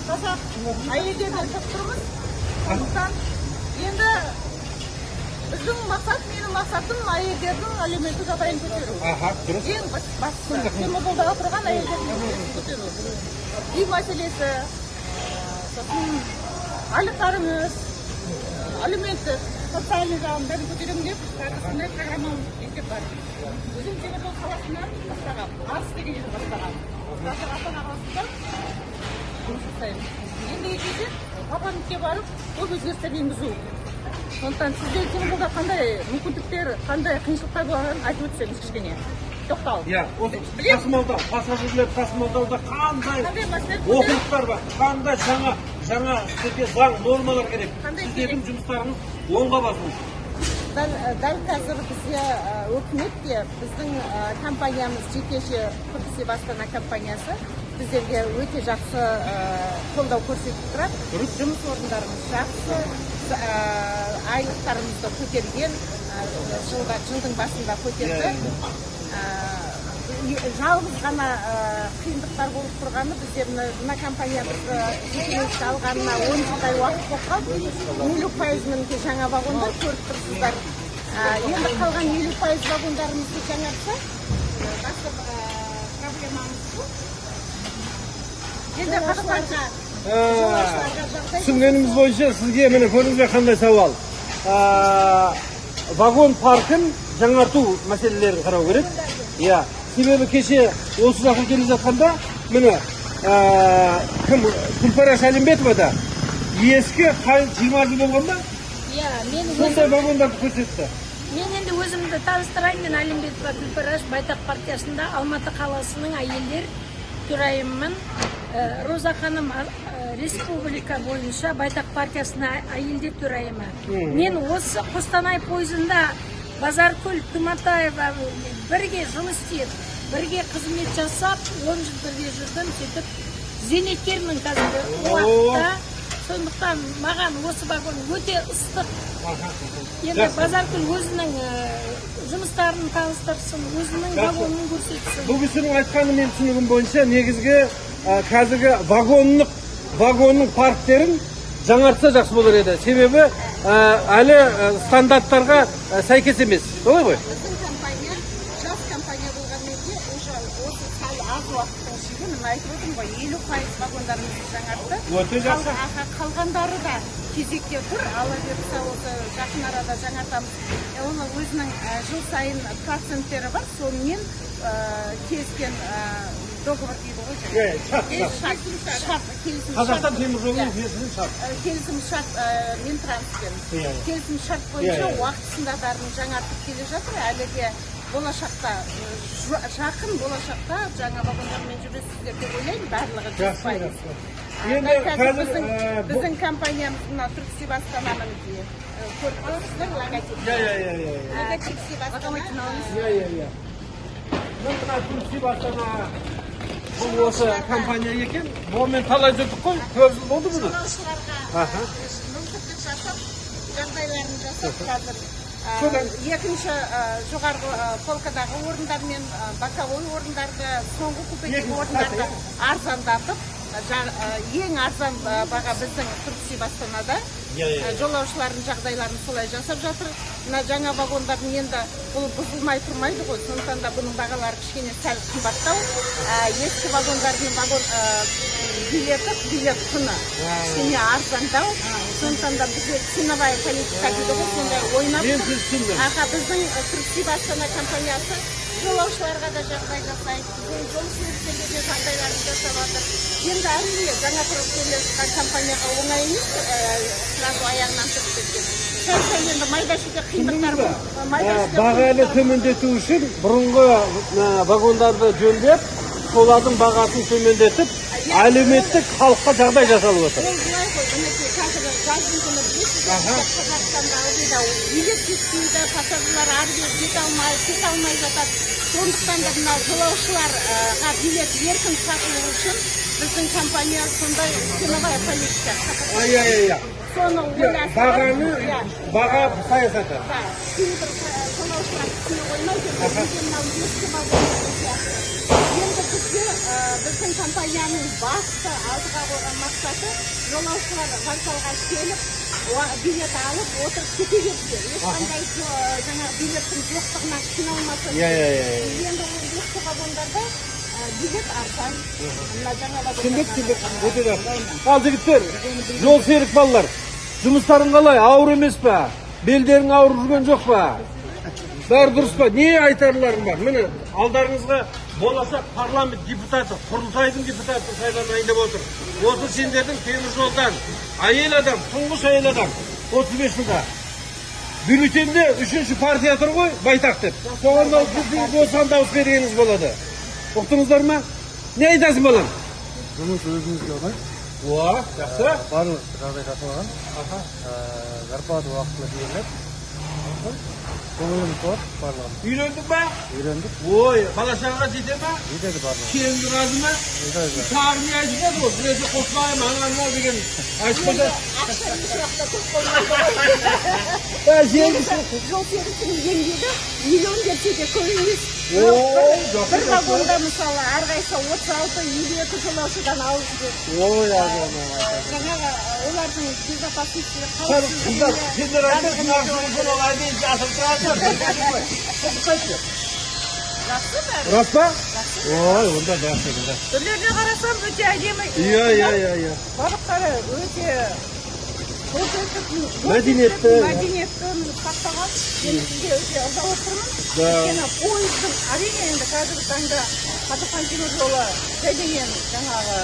Қазақ әйелдерді шықтырмыз. Сондықтан енді біздің мақсат, менің мақсатым әйелдердің әлеуметтік жағдайын көтеру. Ең бастысы теміржолдағы тұрған әйелдердің әлеуметін көтеру. Үй мәселесі, сосын айлықтарымыз, әлеуметтік, социальный жағын бәрін көтеремін деп, сондай программамыз мектеп бар. Өзім теміржол саласынан бастағам, арыс деген жерден бастағам. Астана қаласында жұмыс жасаймын. Енді екінші парламентке барып, көп өзгерістер енгізу. Сондықтан сізде теміржолда қандай мүмкіндіктер, қандай қиыншылықтар болғанын айтып өтсеңіз кішкене. Тоқталып. Иә, осы тасымалдау, пассажирлер тасымалдауда қандай оқулықтар бар, қандай жаңа сізге заң нормалар керек. Сіздердің жұмыстарыңыз оңға басылды. Дәл қазір бізде өкіметте біздің компаниямыз жекеше Турксиб Астана компаниясы біздерге өте жақсы қолдау көрсетіп тұрады. Жұмыс орындарымыз жақсы, айлықтарымызды көтерген, жылдың басында көтерді. Жалғыз ғана қиындықтар болып тұрғаны біздер мына компаниямызды жекеменшікке алғанына 10 жылдай уақыт болып қалды. 50% мінекей жаңа вагондар көріп тұрсыздар. Енді қалған 50% вагондарымызды жаңартса, басқа проблемамыз жоқ. Енді қазақстарға түсінгеніміз бойынша сізге міне көрдіңіз қандай сауал. Вагон паркін жаңарту мәселелерін қарау керек. Иә. Себебі кеше осы жаққа келе жатқанда, міне, Күлпара Сәлімбетова да ескі 20 жыл болған ба? Иә, сондай вагондарды көрсетті. Мен енді өзімді таныстырайын, мен Әлімбетова Күлпара Байтақ партиясында Алматы қаласының әйелдер төрайымымын. Роза ханым республика бойынша Байтақ партиясына әйелдер төрайымы. Мен осы Қостанай пойызында Базаркөл, Туматаева бірге жұмыс істеп, бірге қызмет жасап, 10 жыл бірге жүрдім, сөйтіп зейнеткермін қазіргі уақытта. Сондықтан маған осы вагон өте ыстық. Енді Базаркөл өзінің жұмыстарын таныстырсын, өзінің вагонын көрсетсін. Бұл кісінің айтқаны мен түсінігім бойынша негізгі қазіргі вагонның парктерін жаңартса жақсы болар еді. Себебі әлі стандарттарға сәйкес емес. Солай ғой? Біздің компания, жас компания болғанмен де, осы сәл аз уақыттың ішінде, мен айтып отырмын ғой, 50% вагондарымызды жаңартты. Өте жақсы. Қалғандары да кезекте тұр, ала берсе осы жақын арада жаңартамыз. Оның өзінің жыл сайын проценттері бар, сонымен келіскен договор дейді ғой. Қазақстан теміржолының шарт. Келісім шарт Минтранспен. Келісім шарт бойынша уақытысында бәрін жаңартып келе жатыр. Әлі де болашақта, жақын болашақта жаңа вагондармен жүресіздер деп ойлаймын, барлығы 100%. Біздің компаниямыз мына Турксиб Астананың көріп тұрсыздар логотип. Логотип Астана. Турксиб Астана бұл осы компания екен. Бұмен талай жүрдік қой, көп жыл болды бұны. Жолаушыларға мүмкіндік жасап, жағдайларын жасап қазір. Екінші жоғарғы полкадағы орындар мен боковой орындарды, соңғы купедегі орындарды арзандатып, ең арзан баға біздің Турксиб Астанада жолаушылардың жағдайларын солай жасап жатыр. Мына жаңа вагондардың енді бұл бұзылмай тұрмайды ғой, сондықтан да бұның бағалары кішкене сәл қымбаттау. Ескі вагондардың вагон билет құны кішкене арзандау. Сондықтан да бізде ценовая политика дейді ғой, сондай ойнап тұр. Біздің Турксиб Астана компаниясы жолаушыларға да жағдай жасайды, жол сервистерге де жағдайларын жасап жатыр. Енді әрине жаңа келе жатқан компанияға оңай емес, сразу аяғынан тұрып кеткен. Сәл енді майда-шүйде қиындықтар бар. Бағаны төмендету үшін бұрынғы вагондарды жөндеп, солардың бағасын төмендетіп, әлеуметтік халыққа жағдай жасалып отыр. Ол былай ғой, мінекей қазір жаздың күні білесіз, Қазақстанда ылғида билет жетпейді, пассажирлар ары бері кете алмай жатады. Сондықтан да мына жолаушыларға билет еркін сатылу үшін біздің компания сондай ценовая политика. Соны баға саясаты. Кейбір жолаушылар түсіне қоймай жүрді. Енді бізде аталған компанияның басты алдыға қойған мақсаты жолаушылар вокзалға келіп билет алып отырып кете берсе, ешқандай жаңағы билеттің жоқтығына қиналмаса. Енді осы вагондарда билет арзан. Түсіндік. Өте жақсы. Ал жігіттер, жол серік балалар. Жұмыстарың қалай? Ауыр емес па? Белдерің ауыр жүрген жоқ па? Бәрі дұрыс па? Не айтарларың бар? Міне, алдарыңызға болашақ парламент депутаты, құрылтайдың депутаты сайланайын деп отыр. Осы сендердің темір жолдан әйел адам, тұңғыш әйел адам 35 жылда. Бюллетенде 3-ші партия тұр ғой, Байтақ деп. Соған осыған дауыс бергеніңіз болады. Ұқтыңыздар ма? Не айтасың балам? Жұмыс өзімізге оңай. Жақсы. Барлық жағдай жасалған. Зарплата уақытылы беріледі. Көңіліміз бар барлығын. Үйрендік ба? Үйрендік. Ой, бала-шағаға жете ма? Жетеді барлығы. Келінді разы ма? Жетеді. Шағыр не айтып еді ғой? Біресе қосылайым, ана деген айтпады. Ақша еш уақытта көп болмайды. Жол серіктің еңбегі миллион берсе де көп емес. Бір вагонда мысалы әрқайсысы 36-52 жолаушыдан алып жүреді. Жаңағы олардың безопасностьі Қыздар, сендер айтасың, ақшылығын олай дейін жасып тұрасың. жақсы бәрі. Рас па? Ой, онда жақсы. Түрлеріне қарасам өте әдемі. Иә. Барлықтары өте Мәдениетті сақтаған. Мен сізге өте ырза болып тұрмын. Өйткені пойыздың әрине енді қазіргі таңда Қазақстан темір жолы жайдеген жаңағы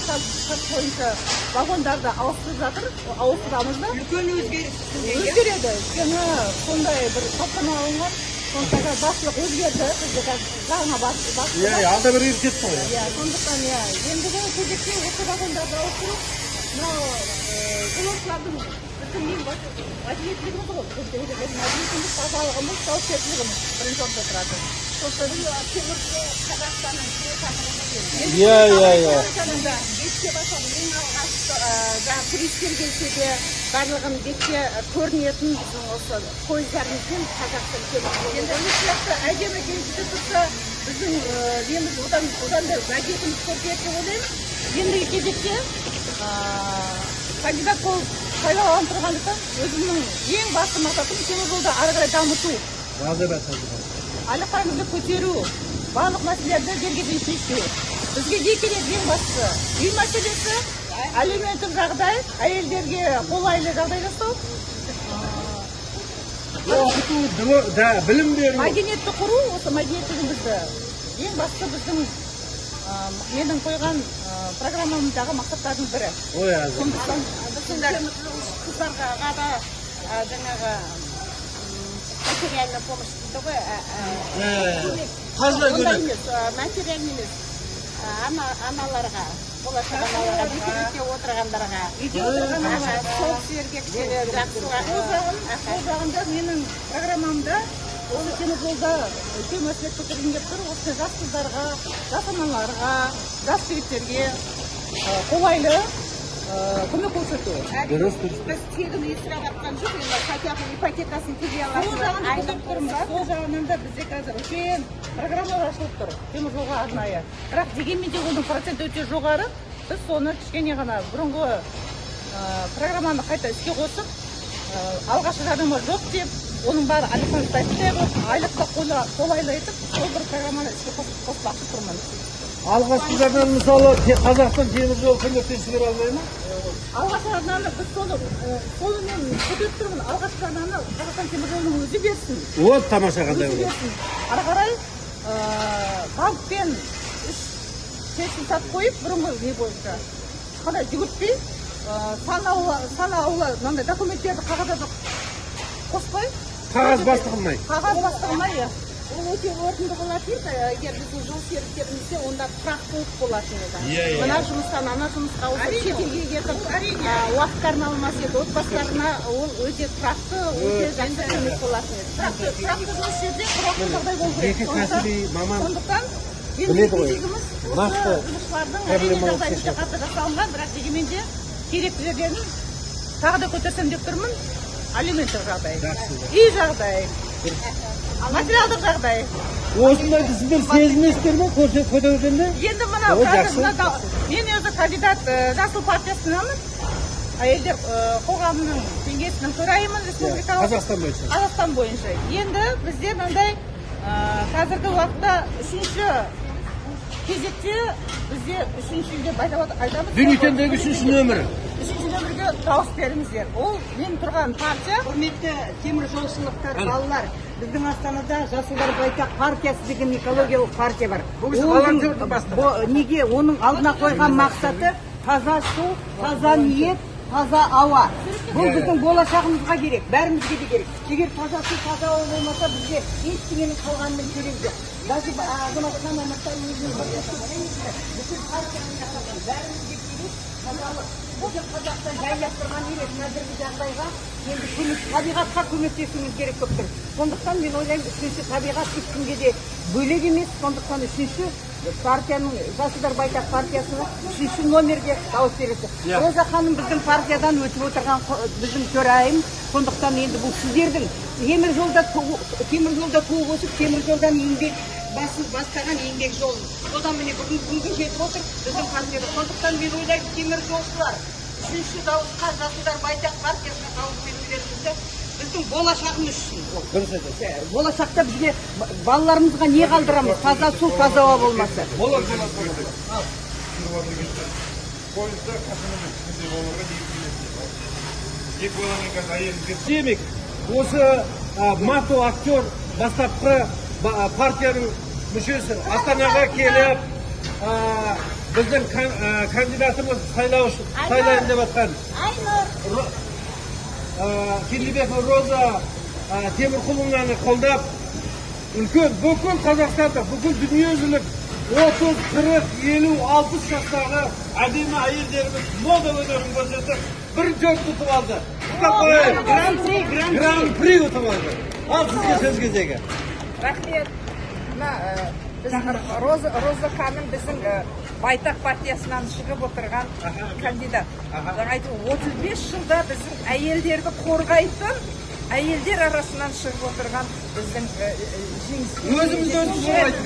шарт бойынша вагондарды ауыстырып жатыр. Ауыстырамыз да. Үлкен өзгереді. Өйткені сондай бір тапсырма алынған. Сондықтан басшылық өзгерді. Бізде жаңа басшылық. Алда бір еркет қой. Сондықтан ендігі кезекте осы вагондарды ауыстыру мынау жолаушылардың біздің ең басты мәдениеттілігіміз ғой. Мәдениетіміз, тазалығымыз, жауапкершілігіміз бірінші орында тұрады. Сондықтан темір жол Қазақстанның бетке басады. Ең алғаш жаңағы туристер келсе де барлығын бетке көрінетін біздің осы пойыздарымызбен Қазақстан темір жолы. Енді осы сияқты әдемі келісті тұрса біздің еліміз одан да мәдениетіміз көрсетеді деп ойлаймын. Ендігі кезекте кандидат болып сайланып тұрғандықтан өзімнің ең басты мақсатым темір жолды ары қарай дамыту. Айлықтарымызды көтеру, барлық мәселелерді дер кезінде шешу. Бізге не керек ең бастысы? Үй мәселесі, әлеуметтік жағдай, әйелдерге қолайлы жағдай жасау. Оқыту, білім беру. Мәдениетті құру, осы мәдениеттігімізді ең басты біздің менің қойған программамыздағы мақсаттардың бірі. Сондықтан біздің қыздарға да жаңағы материальный помощь дейді ғой. Материальный емес. Аналарға, болашақ аналарға, декретте отырғандарға, сол кісілерге кішкене жақсылар. Сол жағында менің программамда осы темір жолда үлкен мәселе көтерген деп тұр. Осы жас қыздарға, жас аналарға, жас жігіттерге қолайлы көмек көрсету. Біз тегін үй сұрап жатқан жоқ, енді хотя бы ипотекасын төлей алатын айлық тұрмыз. Сол жағынан да бізде қазір үлкен программалар ашылып тұр, темір жолға арнайы. Бірақ дегенмен де оның проценті өте жоғары. Біз соны кішкене ғана бұрынғы программаны қайта іске қосып, алғашқы жарнама жоқ деп, оның бәрі айлықта қолайлы етіп, сол бір программаны іске қоспақшы тұрмын. Алғашқы жарнаны мысалы Қазақстан темір жолы көмектесіп алмай ма? Алғашқы жарнаны біз соны мен көтеріп тұрмын. Алғашқы жарнаны Қазақстан темір жолының өзі берсін. Вот тамаша қандай болады. Ары қарай банкпен келісімшарт қойып, бұрынғы не бойынша ешқандай жүгіртпей, санаулы мынандай документтерді қағазда қоспай, қағаз басты қылмай. Ол өте орынды болатын еді, егер біздің жол серіктерімізде онда тұрақтылық болатын еді. Мына жұмыстан ана жұмысқа осы шетелге кетіп, уақыттарын алмас еді, отбасыларына ол өте тұрақты, өте жақсы көмек болатын еді. Тұрақты жұмыс жерде тұрақты жағдай болу керек. Сондықтан ендігіміз осы жұмысшылардың әрине жағдай өте қатты жасалынған, бірақ дегенмен де керекті жерлерін тағы да көтерсем деп тұрмын. Әлеуметтік жағдай, үй жағдай, материалдық жағдай. осындайды сіздер сезінесіздер ме көтергенде? Енді мынау О, қазір жақсы. мына мен өзі кандидат жасыл партиясынанмын. Әйелдер қоғамының кеңесінің төрайымын республикалық. Қазақстан бойынша. Енді бізде мынандай қазіргі уақытта үшінші кезекте бізде үшінші деп айтамыз. Бюллетендегі үшінші нөмірі. Үшінші нөмірге дауыс беріңіздер. Ол мен тұрған партия. Құрметті темір жолшылықтар, балалар, біздің Астанада Жасылдар Байтақ партиясы деген экологиялық партия бар. Неге оның алдына қойған мақсаты таза су, таза ниет, таза ауа. Бұл біздің болашағымызға керек, бәрімізге де керек. Егер таза су, таза ауа болмаса, бізде ештеңенің қалғанының керегі жоқ. Даже азаматтар маматтар өзінің бүкіл партияның жасаған бәрімізге керек тазалық. Біздің Қазақстан жайлап тұрған емес, қазіргі жағдайға енді табиғатқа көмектесуіміз керек болып тұр. Сондықтан мен ойлаймын, үшінші табиғат ешкімге де бөлек емес. Сондықтан үшінші партияның, Жасылдар Байтақ партиясына үшінші номерге дауыс береді. Роза ханым біздің партиядан өтіп отырған біздің төрайым. Сондықтан енді бұл сіздердің темір жолда туып өсіп, темір жолдан еңбек бастаған еңбек жолын. Содан міне бүгінгі жетіп отыр біздің партияда. Сондықтан мен ойлаймын, темір жолшылар үшінші дауысқа Жасылдар Байтақ партиясына дауыс берулеріңізді біздің болашағымыз үшін. Болашақта бізге балаларымызға не қалдырамыз? Таза су, таза ауа болмаса. Демек, осы мато актер бастапқы партияның мүшесі Астанаға келіп, біздің кандидатымыз сайлайын деп атқан Келдібекова Роза Темірқұловнаны қолдап, үлкен бүкіл Қазақстанда, бүкіл дүниежүзілік 30, 40, 50, 60 жастағы әдемі әйелдеріміз мода өнерін көрсетіп, бірінші орын ұтып алды. Гран-при ұтып алды. Ал сізге сөз кезегі. Рахмет. Роза ханым біздің Байтақ партиясынан шығып отырған кандидат. 35 жылда біздің әйелдерді қорғайтын әйелдер арасынан шығып отырған біздің жеңіс. Өзімізді қорғайтын.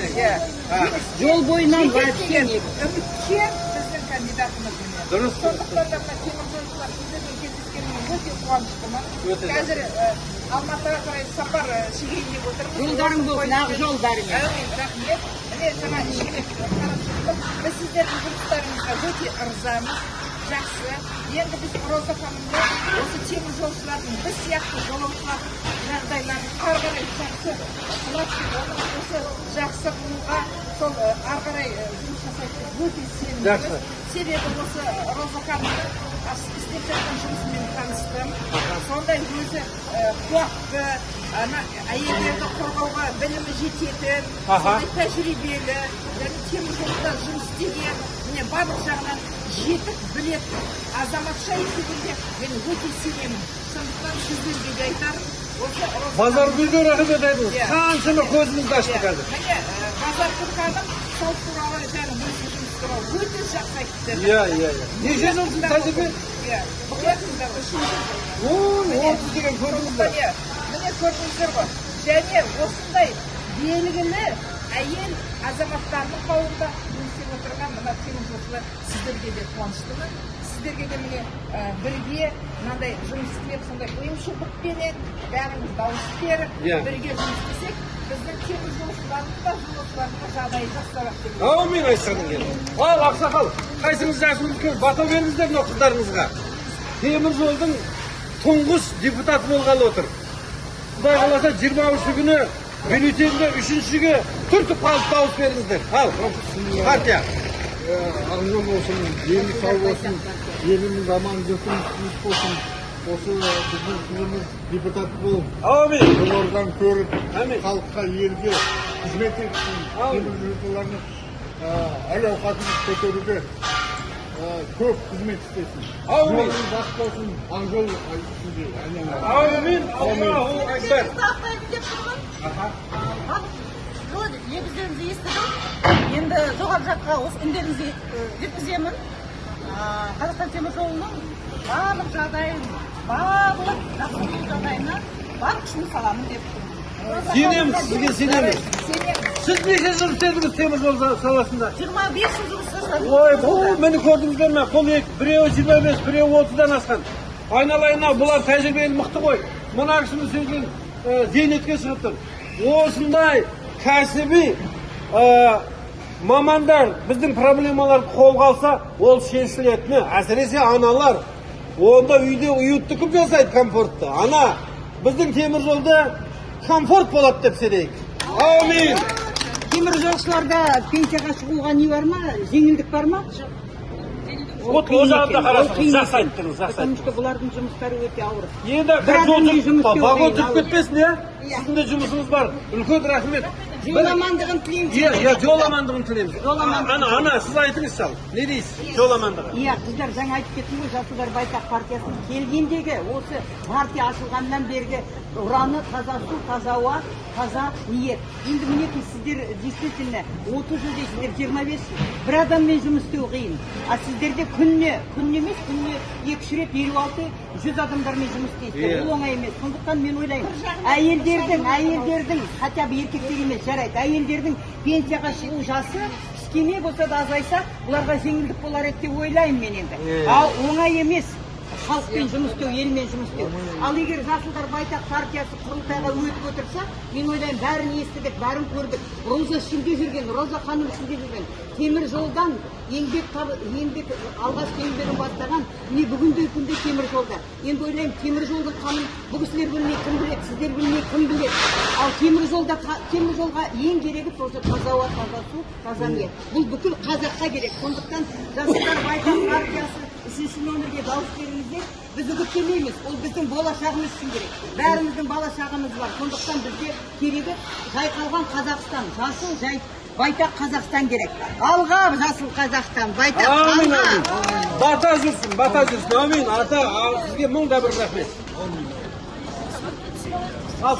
Жол бойынан үміткер біздің кандидатымыз. Дұрыс. Сондықтан да темір жолшылар сіздермен кездескеніме өте қуаныштымын. Қазір Алматыға қарай сапар шегейін деп отырмыз. Жолдарың болсын, ақ жол бәріне. Рахмет. Міне жаңа ішіне қарап шықтым. Біз сіздердің жұмыстарыңызға өте ырзамыз. Жақсы. Енді біз Роза ханымды осы темір жолшылардың біз сияқты жолаушылардың жағдайларын ары қарай жақсы осы жақсы қылуға сол ары қарай жұмыс жасайтын өте сенімдіміз. Себебі осы Роза ханымды істеп жатқан жұмысымен таныстым. Сондай өзі қуатты, әйелдерді қорғауға білімі жететін, сондай тәжірибелі, және темір жолда жұмыс істеген, міне барлық жағынан жетік білетін азаматша есебінде мен өте сенемін. Сондықтан сіздерге де айтарым. Базар гүлге рахмет айтыңыз. Қаншама көзімізді ашты қазір. Міне Базар гүл ханым сол туралы және осы жұмыс туралы өте жақсы айтты. Неше жылсыз тәжірибе? Деген көрдіңіздер. Міне көрдіңіздер ғой. Және осындай белгілі әйел азаматтардың қауымында жұмыс істеп отырған мына темір жолшылар сіздерге де қуаныштымын. Сіздерге де міне бірге мынандай жұмыс істеп, сондай ұйымшылдықпенен бәріміз дауыс беріп, бірге жұмыс істесек, біздің темір жолшылардың да жолаушылардың жағдайы жақсарады деп. Аумин айтқаның келді. Ал ақсақал, қайсыңыз жасыңыз үлкен, бата беріңіздер мына қыздарыңызға. Темір жолдың тұңғыш депутаты болғалы отыр. Құдай қаласа 23 күні бюллетенде үшіншіге түртіп қалып дауыс беріңіздер. Ал, партия. Ақ жол болсын, ел сау болсын, еліміз аман жұртымыз тыныш болсын. Осы біздің қызымыз депутат болып, олардан көріп, халыққа, елге қызмет етсін, темір жолшылардың әл-ауқатын көтеруге көп қызмет істесін. Жолың бақ болсын, ақ жол ішінде айналайын. Аумин, Аллаху акбар. Егіздеріңізді естідім. Енді жоғары жаққа осы үндеріңізді жеткіземін. Қазақстан темір жолының барлық жағдайын, барлық жағдайына барлық күшімді саламын деп. Сенеміз, сізге сенеміз. Siz neçe jыл істедіңіз темір жол саласында? 25 жыл жасадым. Ой, бұл мені көрдіңіздер ме? Қол екі, біреуі 25, біреуі 30-дан асқан. Айналайына бұлар тәжірибелі мықты ғой. Мына кісінің сөзген зейнетке шығып тұр. Осындай кәсіби мамандар біздің проблемаларды қолға алса, ол шешілетіні. Әсіресе аналар. Онда үйде уютты кім жасайды комфортты? Ана, біздің темір жолда комфорт болады деп сенейік. Амин. Темір жолшыларда пенсияға шығуға не бар ма? Жеңілдік бар ма? Вот о жағында қарасыңыз, жақсы айттыңыз, жақсы Потому айттыңыз. что бұлардың жұмыстары өте ауыр. Енді Бір адаммен жұмыс істеу вагон қиын, тұрып ауыр. кетпесін, иә? Сіздің де жұмысыңыз бар. Үлкен рахмет. Жол амандығын тілейміз. Иә, жол амандығын тілейміз. Жол амандығын. Ана, сіз айтыңыз сал. Не дейсіз? Жол амандығы. Иә, қыздар жаңа айтып кеттім ғой, Жасылдар Байтақ партиясының келгендегі осы партия ашылғаннан бергі ұраны таза су, таза ауа, таза ниет. Енді мінекей сіздер действительно 30 жыл дейсіздер, 25 жыл. Бір адаммен жұмыс істеу қиын. А сіздерде күнне емес, күнне 2-3 рет 56-100 адамдармен жұмыс істейсіздер. Ол оңай емес. Сондықтан мен ойлаймын, әйелдердің, хотя бы еркектер емес, жарайды, әйелдердің пенсияға шығу жасы кішкене болса да азайса, бұларға жеңілдік болар еді деп ойлаймын мен енді. Ал оңай емес. Халықпен жұмыс істеу, елмен жұмыс істеу. Ал егер Жасылдар Байтақ партиясы құрылтайға өтіп отырса, мен ойлаймын, бәрін естідік, бәрін көрдік. Роза ішінде жүрген, Роза ханым ішінде жүрген. Темір жолдан еңбек алғашқы еңбегін бастаған, міне бүгінгі күнде темір жолда. Енді ойлаймын, темір жолдың қамын бұл кісілер білмей кім біледі, сіздер білмей кім біледі. Ал темір жолға ең керегі тоже таза ауа, таза су, таза ниет. Бұл бүкіл қазаққа керек. Сондықтан Жасылдар Байтақ партиясы 3-ші нөмірге дауыс беріңіздер. Біз үгіттемейміз, ол біздің болашағымыз үшін керек. Бәріміздің болашағымыз бар. Сондықтан бізге керегі жайқалған Қазақстан, жасыл жай Байтақ Қазақстан керек. Алға жасыл Қазақстан, Байтақ алға. Бата жүрсін. Амин. Ата, сізге мың да бір рахмет. Ал,